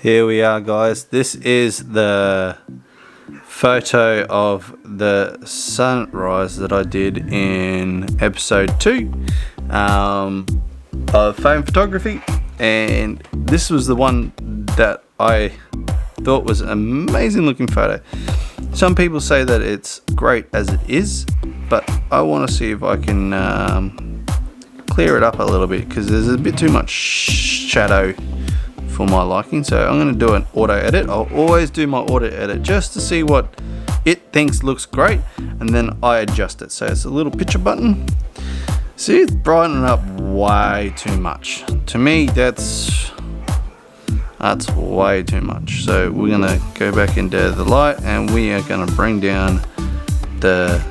Here we are, guys. This is the photo of the sunrise that I did in episode 2 of phone photography, and this was the one that I thought was an amazing looking photo. Some people say that it's great as it is, but I want to see if I can clear it up a little bit, because there's a bit too much shadow for my liking. So I'm going to do an auto edit. I'll always do my auto edit just to see what it thinks looks great, and then I adjust it. So it's a little picture button. See, it's brightening up way too much. To me, that's way too much. So we're going to go back into the light, and we are going to bring down the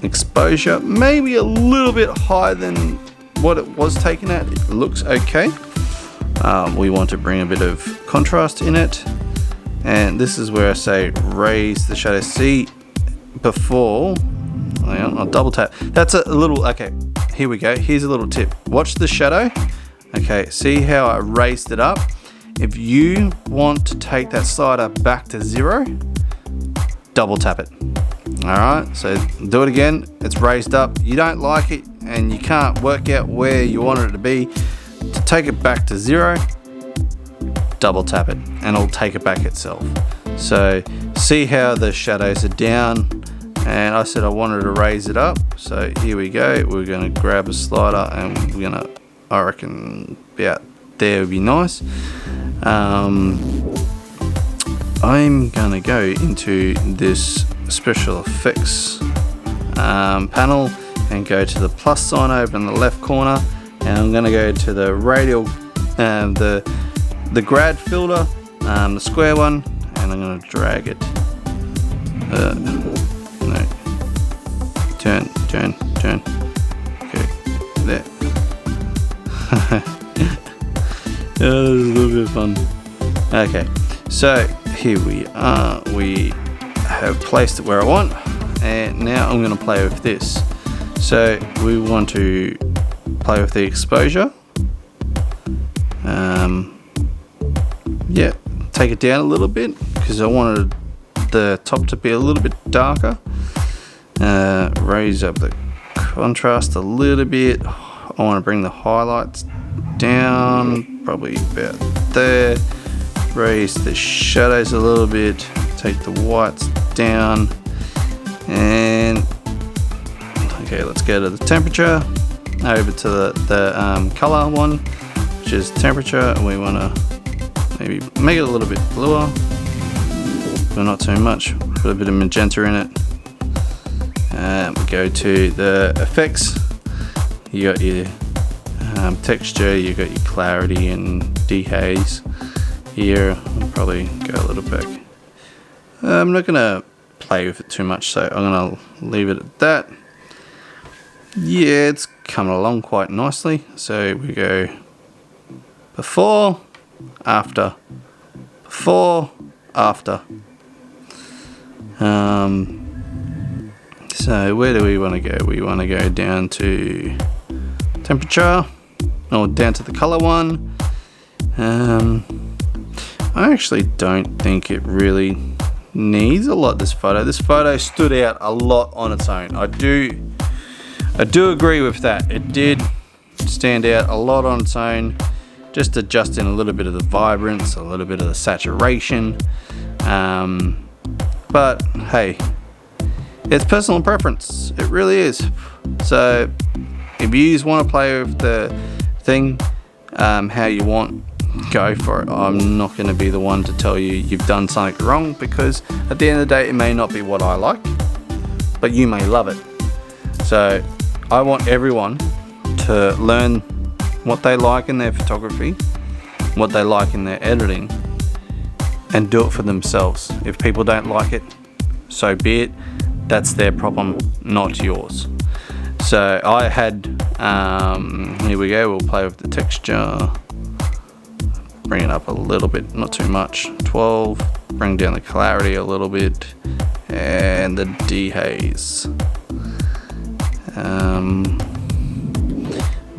exposure maybe a little bit higher than what it was taken at. It looks okay. We want to bring a bit of contrast in it, and this is where I say raise the shadow. See, before, hang on, I'll double tap. That's a little, okay, here we go. Here's a little tip. Watch the shadow. Okay, see how I raised it up? If you want to take that slider back to 0, double tap it. Alright, so do it again. It's raised up. You don't like it and you can't work out where you want it to be. To take it back to 0, double tap it and it'll take it back itself. So see how the shadows are down, and I said I wanted to raise it up. So here we go. We're going to grab a slider and we're going to, I reckon about there would be nice. I'm going to go into this special effects panel and go to the plus sign over in the left corner, and I'm going to go to the radial, the grad filter, the square one, and I'm going to drag it. No, turn. Okay, there. This is a little bit of fun. Okay, so here we are. We have placed it where I want, and now I'm going to play with this. So we want to play with the exposure. Yeah, take it down a little bit because I wanted the top to be a little bit darker. Raise up the contrast a little bit. I want to bring the highlights down, probably about there. Raise the shadows a little bit. Take the whites down, and okay, let's go to the temperature. Over to the color one, which is temperature, and we want to maybe make it a little bit bluer, but not too much. Put a bit of magenta in it. We go to the effects. You got your texture, you got your clarity and dehaze. Here, I'll probably go a little back. I'm not gonna play with it too much, so I'm gonna leave it at that. Yeah, it's coming along quite nicely. So we go before, after, before, after. So where do we want to go? We want to go down to temperature, or down to the color one. I actually don't think it really needs a lot, this photo. This photo stood out a lot on its own. I do agree with that. It did stand out a lot on its own. Just adjusting a little bit of the vibrance, a little bit of the saturation. But hey, it's personal preference. It really is. So if you just want to play with the thing how you want, go for it. I'm not going to be the one to tell you you've done something wrong, because at the end of the day it may not be what I like, but you may love it. So I want everyone to learn what they like in their photography, what they like in their editing, and do it for themselves. If people don't like it, so be it. That's their problem, not yours. So I had, here we go, we'll play with the texture. Bring it up a little bit, not too much. 12, bring down the clarity a little bit, and the dehaze.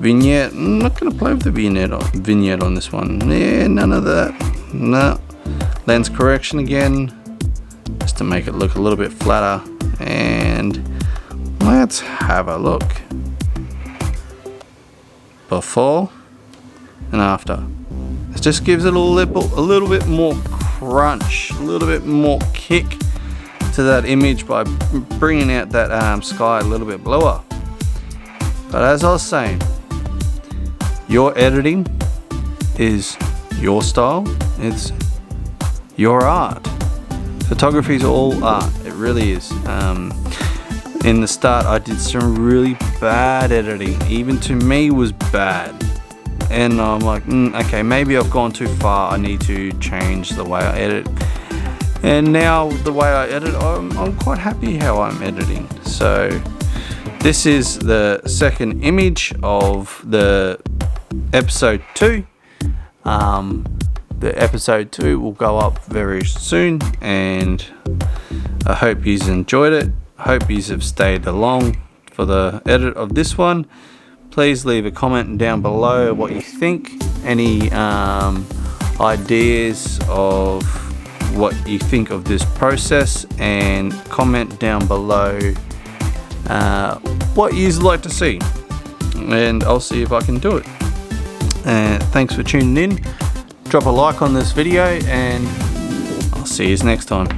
Vignette, I'm not going to play with the vignette on this one. Yeah, none of that. No. Lens correction again, just to make it look a little bit flatter. And let's have a look. Before and after. It just gives it a little bit more crunch, a little bit more kick to that image by bringing out that sky a little bit bluer. But as I was saying, your editing is your style, it's your art. Photography is all art, it really is. In the start I did some really bad editing, even to me was bad. And I'm like, okay, maybe I've gone too far, I need to change the way I edit. And now the way I edit, I'm quite happy how I'm editing. So this is the second image of the episode 2. The episode 2 will go up very soon, and I hope you've enjoyed it. I hope you have stayed along for the edit of this one. Please leave a comment down below what you think, any ideas of what you think of this process, and comment down below what you'd like to see, and I'll see if I can do it. And thanks for tuning in. Drop a like on this video, and I'll see you next time.